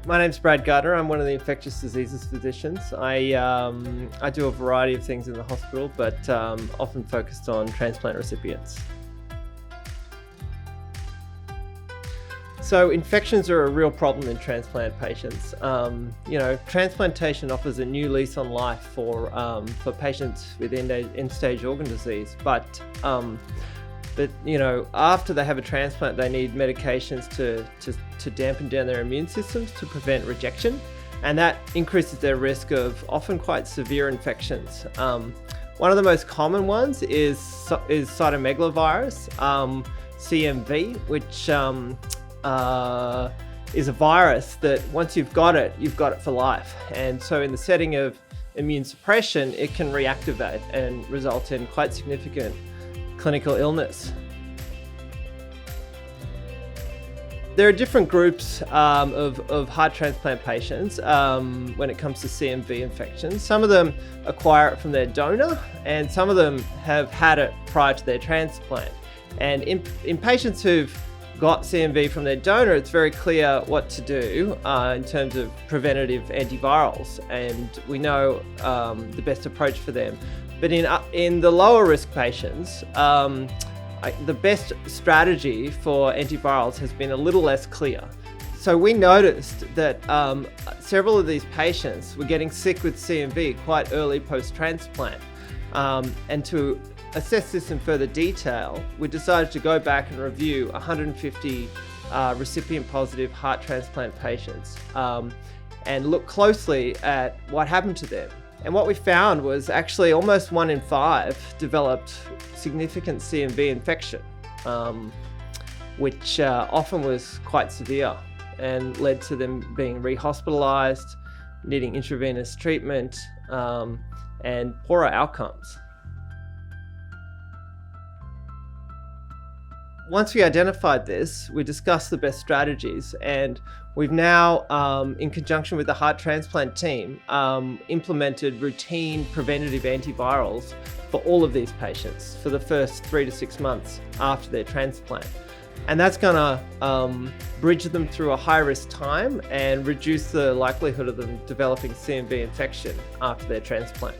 My name's Brad Gardiner. I'm one of the infectious diseases physicians. I do a variety of things in the hospital, but often focused on transplant recipients. So infections are a real problem in transplant patients. Transplantation offers a new lease on life for patients with end-stage organ disease, but after they have a transplant, they need medications to dampen down their immune systems to prevent rejection, and that increases their risk of often quite severe infections. One of the most common ones is cytomegalovirus, CMV, which is a virus that once you've got it for life. And so in the setting of immune suppression, it can reactivate and result in quite significant clinical illness. There are different groups of heart transplant patients when it comes to CMV infections. Some of them acquire it from their donor, and some of them have had it prior to their transplant. And in patients who've got CMV from their donor, it's very clear what to do in terms of preventative antivirals, and we know the best approach for them. But in the lower risk patients, the best strategy for antivirals has been a little less clear. So we noticed that several of these patients were getting sick with CMV quite early post-transplant. And to assess this in further detail, we decided to go back and review 150 recipient-positive heart transplant patients and look closely at what happened to them. And what we found was actually almost 1 in 5 developed significant CMV infection, which often was quite severe and led to them being rehospitalized, needing intravenous treatment, and poorer outcomes. Once we identified this, we discussed the best strategies, and we've now, in conjunction with the heart transplant team, implemented routine preventative antivirals for all of these patients for the first 3 to 6 months after their transplant. And that's going to bridge them through a high-risk time and reduce the likelihood of them developing CMV infection after their transplant.